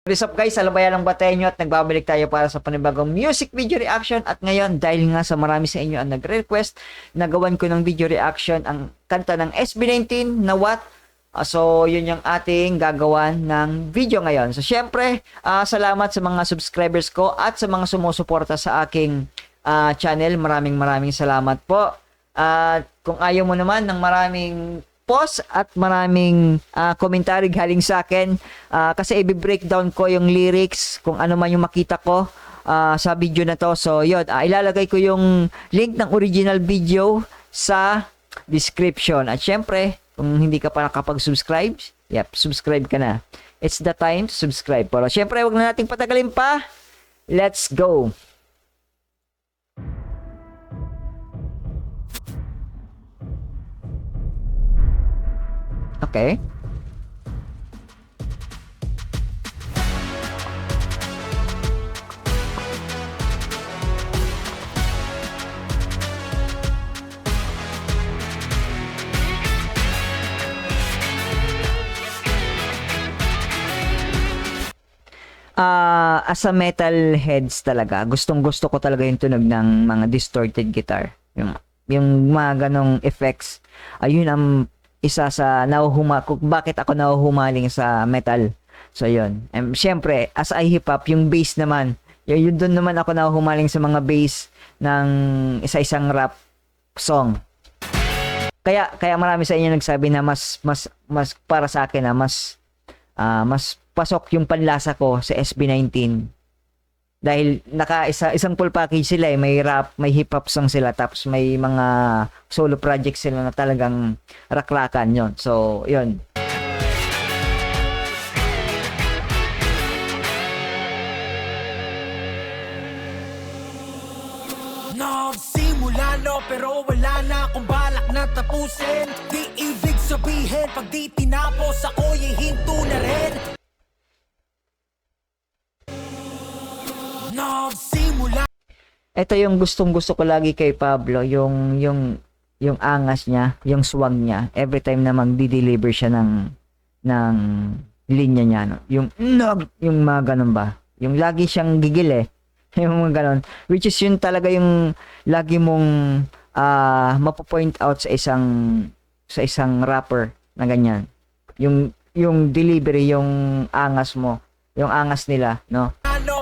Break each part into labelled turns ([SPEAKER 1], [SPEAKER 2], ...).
[SPEAKER 1] What's up guys, Alabayan ng Batenyo at nagbabalik tayo para sa panibagong music video reaction. At ngayon, dahil nga sa marami sa inyo ang nagre-request, nagawan ko ng video reaction ang kanta ng SB19 na What. So yun yung ating gagawan ng video ngayon. So syempre, salamat sa mga subscribers ko at sa mga sumusuporta sa aking channel. Maraming salamat po. At kung ayaw mo naman ng maraming post at maraming commentary galing sa akin, kasi i-breakdown ko yung lyrics kung ano man yung makita ko sa video na to. So yun, ilalagay ko yung link ng original video sa description. At syempre, kung hindi ka pa nakapag-subscribe, subscribe ka na. It's the time to subscribe. Pero syempre, wag na nating patagalin pa. Let's go! Okay. As a metal heads talaga, gustong-gusto ko talaga yung tunog ng mga distorted guitar. Yung mga ganong effects. Ayun ang isa sa kung bakit ako nahuhumaling sa metal. So yun. Siyempre, as a hip-hop, yung bass naman, yun doon naman ako nahuhumaling sa mga bass ng isa-isang rap song. Kaya marami sa inyo nagsabi na mas para sa akin na mas pasok yung panlasa ko sa SB19. Dahil isang full package sila, may rap, may hip-hop song sila, tapos may mga solo projects sila na talagang raklakan yon. So, yun.
[SPEAKER 2] Nagsimula no, pero wala na akong balak na tapusin. Di ibig sabihin, pag di tinapos ako'y hinto na rin. Nagsimula.
[SPEAKER 1] Ito yung gustong-gusto ko lagi kay Pablo, yung angas niya, yung swag niya. Every time na magdi-deliver siya ng linya niya, no. Yung mga ganun ba? Yung lagi siyang gigil eh. Yung mga ganun. Which is yun talaga yung lagi mong mapo-point out sa isang rapper na ganyan. Yung delivery, yung angas mo, yung angas nila, no?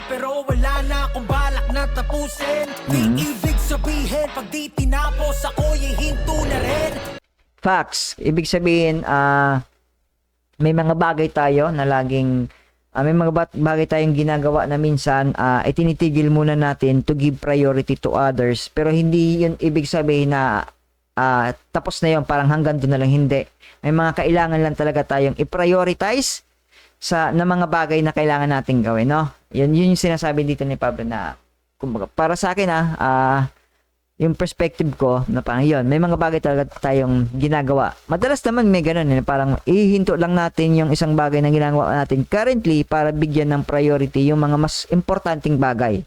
[SPEAKER 2] Pero wala na akong balak na tapusin. Di ibig sabihin, pag di tinapos ako'y hinto na rin.
[SPEAKER 1] Facts. Ibig sabihin, may mga bagay tayo na laging may mga bagay tayong ginagawa na minsan itinitigil muna natin to give priority to others. Pero hindi yun ibig sabihin na tapos na yun, parang hanggang doon na lang. Hindi. May mga kailangan lang talaga tayong i-prioritize na mga bagay na kailangan nating gawin, no? Yun yung sinasabi dito ni Pablo na, kumbaga, para sa akin yung perspective ko na parang yun, may mga bagay talaga tayong ginagawa. Madalas naman may ganun, parang ihinto lang natin yung isang bagay na ginagawa natin currently para bigyan ng priority yung mga mas importanteng bagay,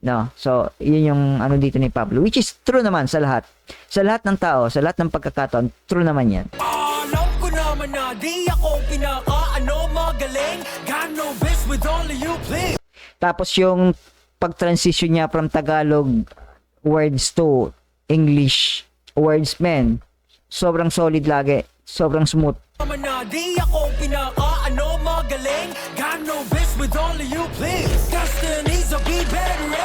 [SPEAKER 1] no? So, yun yung ano dito ni Pablo, which is true naman sa lahat. Sa lahat ng tao, sa lahat ng pagkakataon, true naman yan.
[SPEAKER 2] Alam ko naman na di ako magaling. Got no best with only you, please.
[SPEAKER 1] Tapos yung pag-transition niya from Tagalog words to English words, men, sobrang solid lagi. Sobrang smooth.
[SPEAKER 2] Di ako magaling. Got no best with only you, please. Destinies will be better.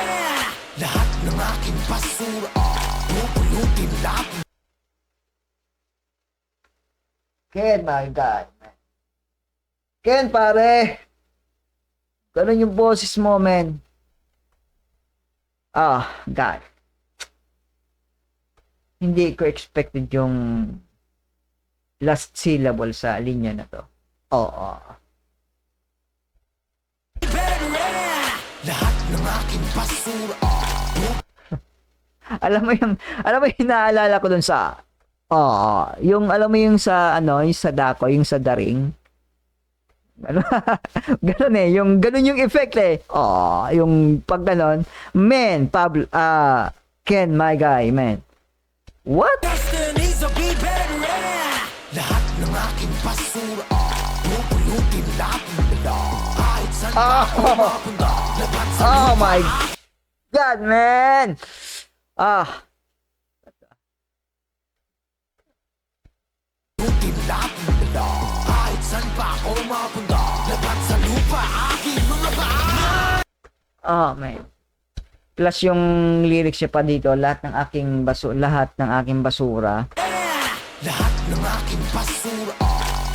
[SPEAKER 2] Lahat ng aking basura, pupulutin lahat.
[SPEAKER 1] Ken, my God. Ken, pare. Ganun yung boses mo, men. God. Hindi ko expected yung last syllable sa linya na to.
[SPEAKER 2] Lahat ng aking basura.
[SPEAKER 1] alam mo yung naalala ko dun sa yung alam mo yung sa yung sa dako, yung sa daring. Ganun eh, ganun yung effect eh. Yung pag ganun, man, Pablo, Ken, my guy, man. What?
[SPEAKER 2] Destinies will be better. Lahat ng aking basura, pupulutin lahat ng kahit
[SPEAKER 1] Oh, oh my God, man! Ah,
[SPEAKER 2] Kahit saan pa ako mapunta, labat sa lupa, aking mga paa.
[SPEAKER 1] oh man. Plus yung lyrics niya pa dito, lahat ng aking basura.
[SPEAKER 2] Lahat ng aking basura,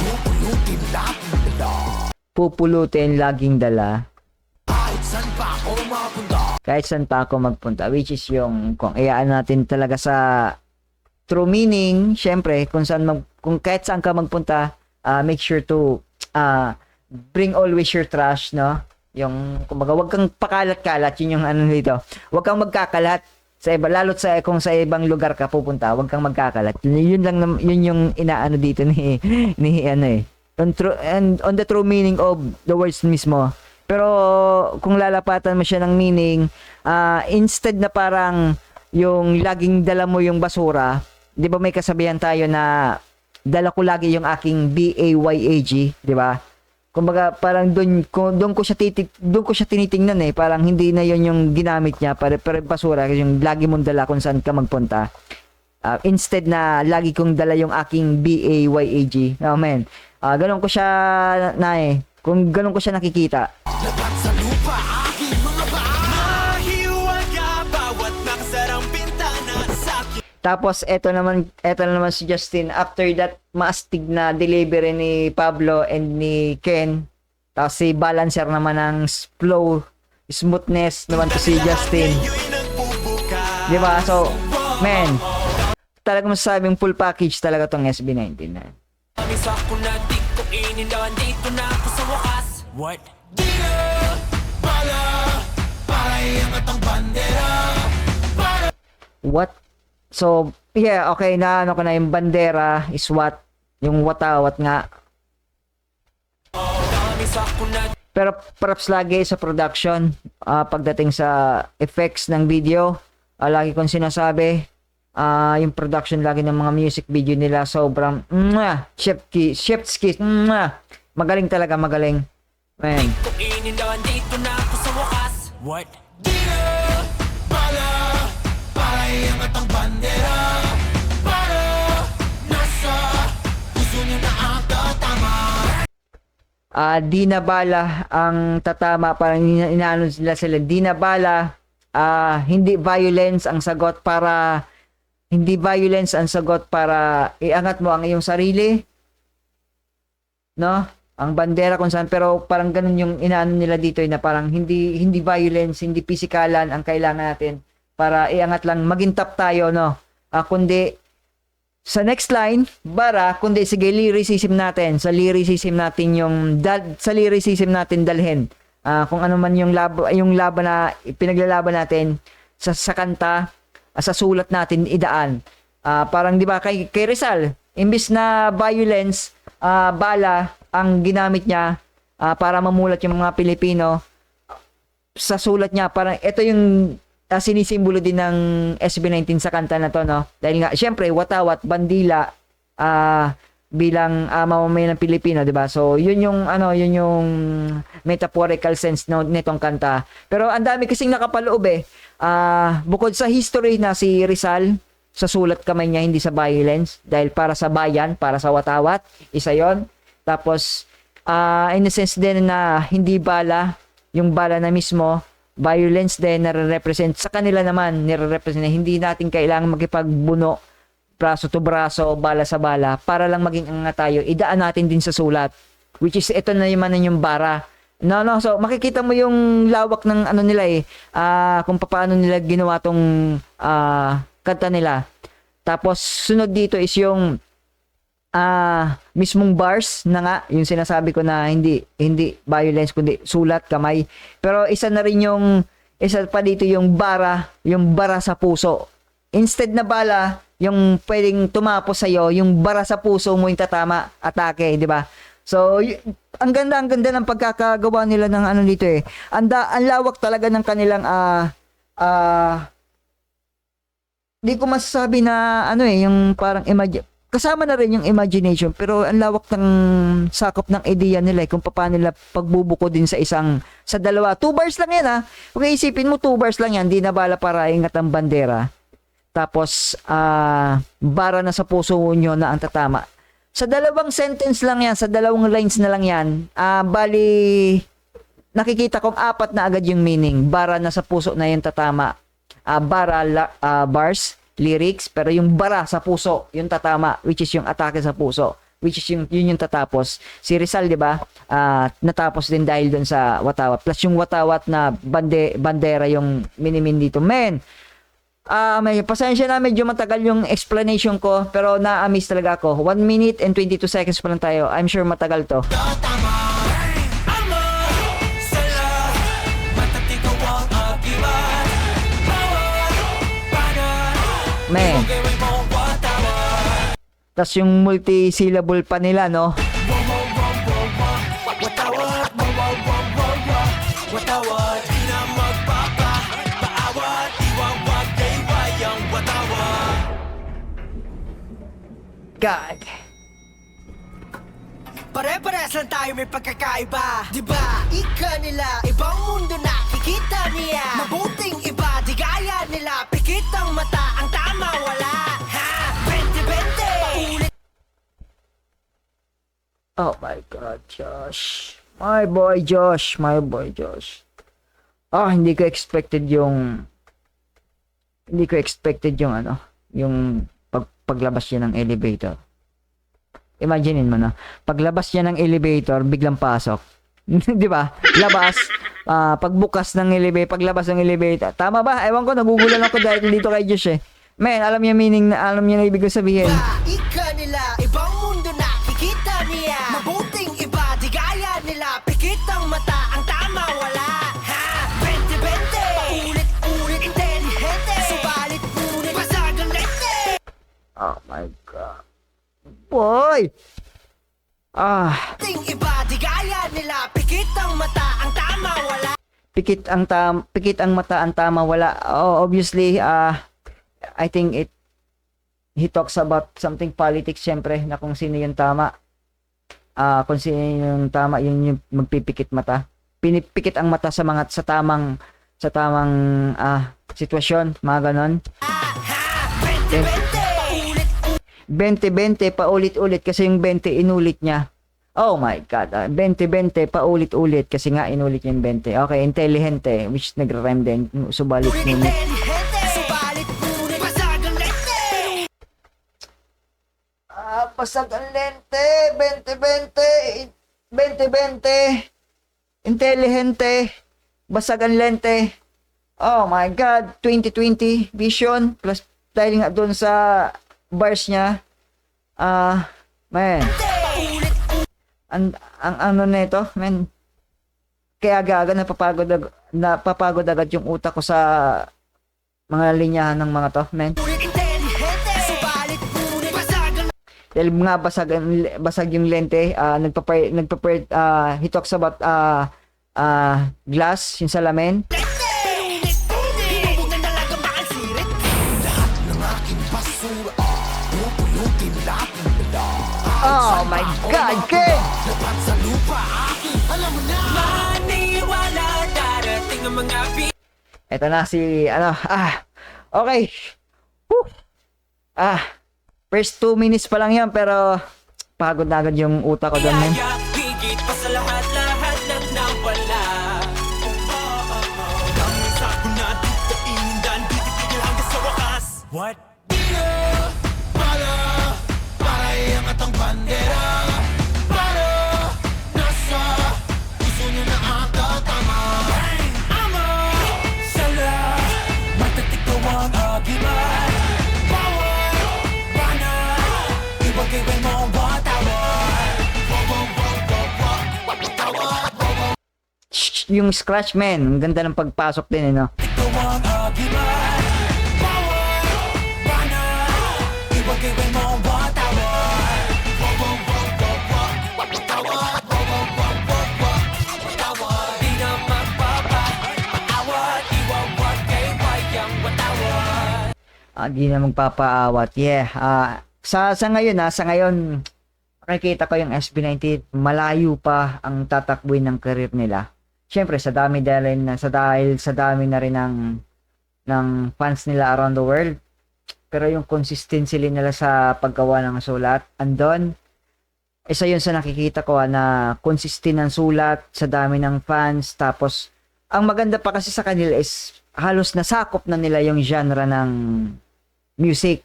[SPEAKER 2] pupulutin laging dala.
[SPEAKER 1] Pupulutin laging dala.
[SPEAKER 2] Kahit saan pa ako mapunta,
[SPEAKER 1] Kahit saan pa ako magpunta, which is yung kung iyaan natin talaga sa true meaning, syempre kung kahit saan ka magpunta, make sure to bring always your trash, no? Yung kumbaga wag kang pakalat-kalat, yun yung ano dito. Wag kang magkakalat sa iba, lalo't sa kung sa ibang lugar ka pupunta, wag kang magkakalat. Yun lang yun yung inaano dito ni ano eh. On the true meaning of the words mismo. Pero kung lalapatan mo siya ng meaning, instead na parang yung laging dala mo yung basura, 'di ba may kasabihan tayo na dala ko lagi yung aking BAYAG, 'di ba? Kumbaga parang doon ko siya tinitingnan eh, parang hindi na yon yung ginamit niya para basura yung lagi mong dala kung saan ka magpunta. Instead na lagi kong dala yung aking BAYAG. Oh man. Ganun ko siya kung ganun ko siya nakikita.
[SPEAKER 2] labat sa lupa, aking mga paa. Mahiwaga bawat nakasarang bintana sa akin.
[SPEAKER 1] Tapos eto naman si Justin, after that maastig na delivery ni Pablo and ni Ken. Tapos si balancer naman ng flow, smoothness naman to si Justin. Di ba? So, man, talaga masasabing full package talaga tong SB19 na.
[SPEAKER 2] Kami sa kuna, di ko inilawan, dito na ako sa wakas. What? Di na bala, para iangat ang bandera.
[SPEAKER 1] What? So, yeah, okay na ano ko na yung bandera is what? Yung watawat nga.
[SPEAKER 2] Kami sa kuna,
[SPEAKER 1] Pero perhaps lagi sa production, pagdating sa effects ng video, lagi kong sinasabi, yung production lagi ng mga music video nila sobrang chef's kiss. Magaling talaga, magaling. Man.
[SPEAKER 2] ko inilawan, dito na ako sa wakas. What? Di na bala, para iangat ang bandera. Para nasa puso niyo na ata tama.
[SPEAKER 1] Di na bala ang tatama, parang inaano sila, di na bala, hindi violence ang sagot para iangat mo ang iyong sarili, no? Ang bandera kung saan, pero parang ganun yung inaano nila dito na parang hindi violence, hindi pisikalan ang kailangan natin para iangat lang, maging top tayo, no? Kundi sa next line, kundi sige lyricism natin dalhin. Kung ano man yung laban na pinaglalaban natin sa kanta, sa sulat natin idaan. Parang 'di ba kay Rizal, imbis na violence, bala ang ginamit niya para mamulat yung mga Pilipino, sa sulat niya parang ito yung sinisimbolo din ng SB19 sa kanta na to, no? Dahil nga syempre watawat bandila bilang mamamayan ng Pilipino, 'di ba? So yun yung metaphorical sense nitong kanta. Pero ang dami kasing nakapaloob eh. Bukod sa history na si Rizal, sa sulat kamay niya, hindi sa violence, dahil para sa bayan, para sa watawat, isa yon. Tapos in a sense din na hindi bala, yung bala na mismo, violence din nare-represent sa kanila naman, nire-represent na hindi natin kailangan makipagbuno braso to braso, bala sa bala, para lang maging angat tayo, idaan natin din sa sulat, which is ito na yung bara. No, so makikita mo yung lawak ng ano nila eh, kung paano nila ginawa tong kanta nila. Tapos sunod dito is yung mismong bars na nga, yung sinasabi ko na hindi violence kundi sulat, kamay. Pero isa pa dito yung bara sa puso. Instead na bala, yung pwedeng tumapos sa iyo, yung bara sa puso mo yung tatama, atake, di ba? So, ang ganda ng pagkakagawa nila ng ano dito eh. Ang lawak talaga ng kanilang di ko masasabi na ano eh, yung parang kasama na rin yung imagination, pero ang lawak ng sakop ng ideya nila kung paano nila pagbubuko din sa dalawa. 2 bars lang yan, ha. Kung isipin mo, 2 bars lang yan, di na bala para ingat ang bandera. Tapos, bara na sa puso nyo na ang tatama. Sa dalawang sentence lang yan, sa dalawang lines na lang yan, bali, nakikita kong 4 na agad yung meaning. Bara na sa puso na yung tatama. Bars, lyrics, pero yung bara sa puso, yung tatama, which is yung atake sa puso, which is yun yung tatapos. Si Rizal, di ba? Natapos din dahil doon sa watawat. Plus yung watawat na bandera yung minimin dito. Men, may pasensya na, medyo matagal yung explanation ko, pero na-amaze talaga ako. 1 minute and 22 seconds pa lang tayo. I'm sure matagal to. Men. Tas yung multi-syllable pa nila, no? God.
[SPEAKER 2] Pare-pares lang tayo may pagkakaiba, diba? Ika nila, ibang mundo nakikita niya. Mabuting iba, di gaya nila. Pikit ang mata, ang tama wala. Ha? 20-20 Paulit.
[SPEAKER 1] Oh my God, Josh. My boy Josh. Hindi ko expected yung yung paglabas niya ng elevator. Imaginein mo na, paglabas niya ng elevator, biglang pasok. 'Di ba? Labas, pagbukas ng elevator, paglabas ng elevator. Tama ba? Ewan ko, nagugulan ako dahil dito kay Josh eh. Man, alam niya meaning, alam niya na ibig sabihin.
[SPEAKER 2] Ika nila, ibang mundo nakikita niya. Mabuting iba, di gaya nila. Pikit ang mata, ang tama wala. Ha? 20-20 Paulit-ulit, intelihente. Subalit ngunit, basagang lente.
[SPEAKER 1] Oh my God. Boy!
[SPEAKER 2] Ting iba, di gaya nila. Pikit ang mata, ang tama wala.
[SPEAKER 1] Pikit ang mata, ang tama wala. Oh, obviously, I think he talks about something politics, syempre, na kung sino yung tama. Kung sino yung tama, yun yung magpipikit mata. Pinipikit ang mata sa tamang sitwasyon, mga ganon. 20-20 paulit-ulit kasi yung 20 inulit niya. Oh my God. 20-20 paulit-ulit kasi nga inulit niya yung 20. Okay, intelihente, which nagre-rhyme din. Subalit ngunit. Basag ang lente. 20-20. 20-20. Intelihente. Basag ang lente. Oh my God. 20-20 vision. Plus dahil nga doon sa bars niya, man, ang ano nito, man, kaya aga napapagod agad yung utak ko sa mga linyahan ng mga to, man. Dahil mga basag yung lente, he talks about glass, yung salamin. Oh my God, Ken! Ito na si, okay. Whew. First 2 minutes pa lang yan, pero pagod na agad yung utak ko doon, man.
[SPEAKER 2] Higit pa sa lahat ng nawala. Kaming sako na dito indan, titigil hanggang sa wakas. What? Ang bandera para nasa puso nyo na ata tama. Ama sala matatikaw ang agiman. Power bana ibagay mo ang watawar.
[SPEAKER 1] Yung scratch, man, ang ganda ng pagpasok din, no?
[SPEAKER 2] Ikaw ang agiman. Power bana ibagay mo ang watawar.
[SPEAKER 1] Di na magpapaawat. Yeah. Sa ngayon sa ngayon nakikita ko yung SB19 malayo pa ang tatakbuhin ng career nila. Siyempre dahil sa dami na rin ng fans nila around the world. Pero yung consistency nila sa paggawa ng sulat andon. Isa yun sa nakikita ko na consistent ang sulat sa dami ng fans. Tapos ang maganda pa kasi sa kanila is halos nasakop na nila yung genre ng music,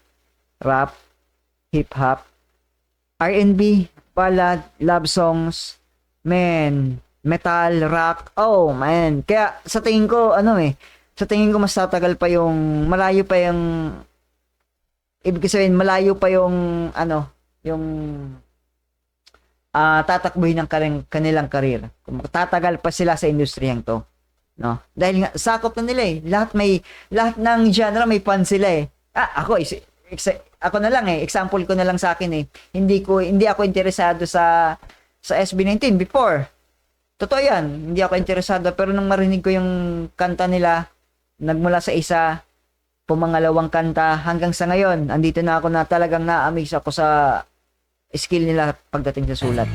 [SPEAKER 1] rap, hip-hop, R&B, ballad, love songs, metal, rock. Oh, man. Kaya sa tingin ko, sa tingin ko mas tatagal pa malayo pa yung, ibig sabihin, malayo pa yung tatakbuhin ng kanilang career. Kung tatagal pa sila sa industriyang to. No? Dahil nga, sakop na nila eh. Lahat ng genre may fans sila eh. Ako na lang example ko na lang sa akin eh. Hindi ako interesado sa SB19 before. Totoo 'yan, hindi ako interesado pero nang marinig ko yung kanta nila, nagmula sa isa, pumangalawang kanta hanggang sa ngayon, andito na ako na talagang na-amaze ako sa skill nila pagdating sa sulat.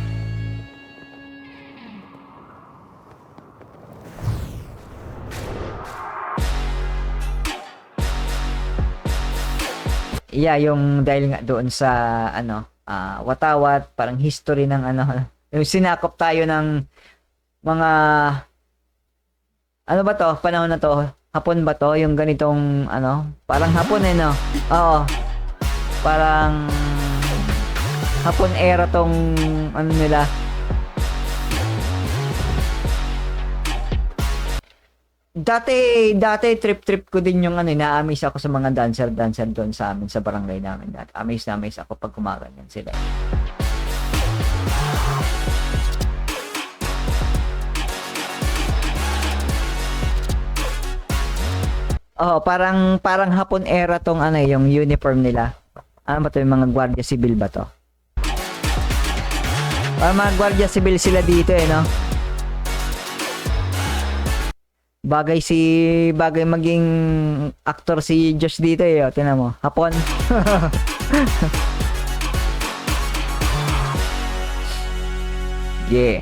[SPEAKER 1] Yeah, yung dahil nga doon sa watawat, parang history ng yung sinakop tayo ng mga ba to, panahon na to, hapon ba to, yung ganitong parang hapon no? Oo. Parang hapon era tong nila. Dati trip ko din yung na-amaze ako sa mga dancer doon sa amin sa barangay namin. Amaze ako pag kumaganyan sila. Oh, parang hapon era tong yung uniform nila. Ano ba to, yung mga gwardiya sibil ba to? Parang mga gwardiya sibil sila dito no? Bagay maging actor si Josh dito tingnan mo, hapon. Yeah.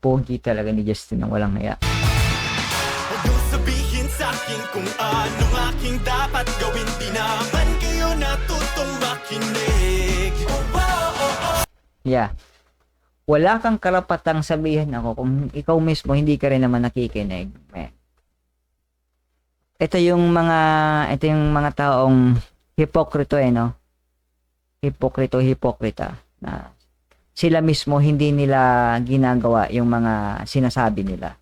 [SPEAKER 1] Pogi talaga ni Justin ng walang hiya.
[SPEAKER 2] Huwag mo sabihin sa'kin kung anong aking dapat gawin. Di naman kayo natutong makinig.
[SPEAKER 1] Yeah. Wala kang karapatang sabihin ako kung ikaw mismo hindi ka rin naman nakikinig. Ito yung mga taong hipokrito no? Hipokrita na sila mismo hindi nila ginagawa yung mga sinasabi nila.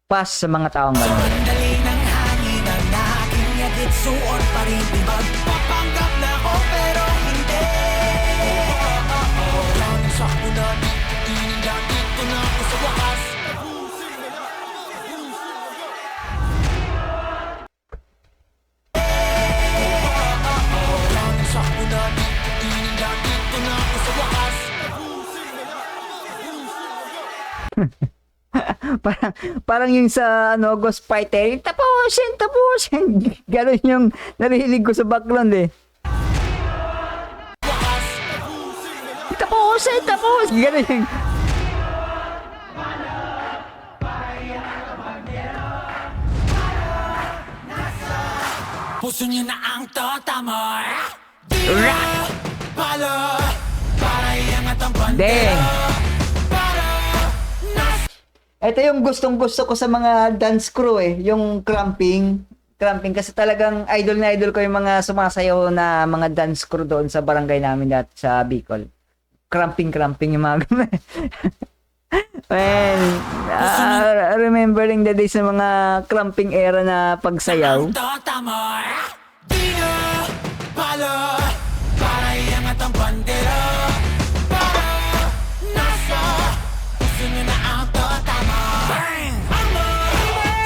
[SPEAKER 1] Pas sa mga taong gano'n.
[SPEAKER 2] Dali ng hangin ang aking yagit, suot pa rin magpapanggap na ako pero hindi. Sakto na, dito na ako sa wakas. Sakto na, dito na ako sa wakas.
[SPEAKER 1] parang yung sa Ghost Fighter, tapusin. Ganun yung narinig ko sa background Tapusin. Ganun yung
[SPEAKER 2] Puso niyo na ang totamor. Dino, palo, para iangat ang bandera.
[SPEAKER 1] Ito yung gustong-gusto ko sa mga dance crew yung cramping kasi talagang idol ko yung mga sumasayaw na mga dance crew doon sa barangay namin dati sa Bicol. Cramping yung mga man, remembering the days ng mga cramping era na pagsayaw.
[SPEAKER 2] Totamor, Dino, palo, para iangat ang bandera. Para nasa puso niyo na ang totamor. Bang! Amor,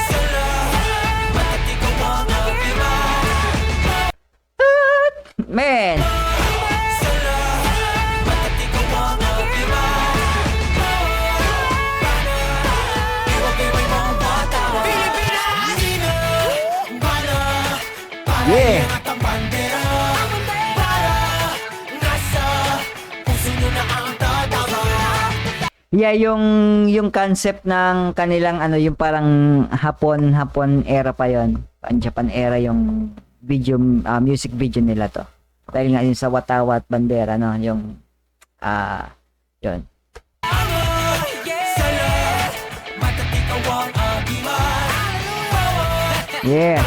[SPEAKER 2] sala, ba't ikaw ang nag-iba?
[SPEAKER 1] Man,
[SPEAKER 2] Sala, ba't ikaw ang nag-iba? Iwag-iway mo ang bata. Pilipinas!
[SPEAKER 1] Yeah.
[SPEAKER 2] Iangat ang bandera para nasa puso nyo na ang tatama.
[SPEAKER 1] Yeah, yung concept ng kanilang ano, yung parang Hapon era pa yon. Pan Japan era yung video music video nila to. Dahil nga yun sa Watawa at Bandera no, yung yun.
[SPEAKER 2] Sala, matatikaw ang agiman.
[SPEAKER 1] Yeah.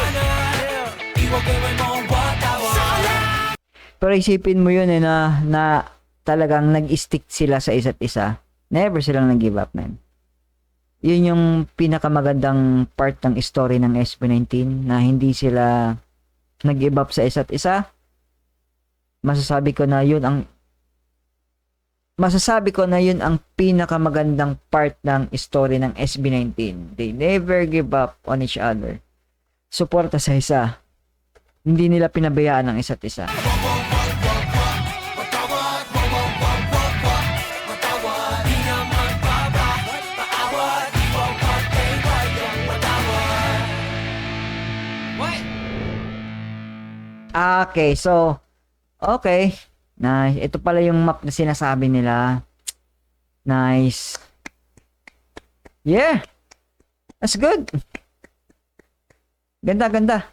[SPEAKER 2] Iwag gawin mo ang watawa.
[SPEAKER 1] Pero isipin mo yun na talagang nag-stick sila sa isa't isa. Never silang nag-give up, man. Yun yung pinakamagandang part ng story ng SB19 na hindi sila nag-give up sa isa't isa. Masasabi ko na yun ang pinakamagandang part ng story ng SB19. They never give up on each other. Suporta sa isa. Hindi nila pinabayaan ang isa't isa. Okay, so okay. Nice. Ito pala yung map na sinasabi nila. Nice. Yeah. That's good. Ganda, ganda.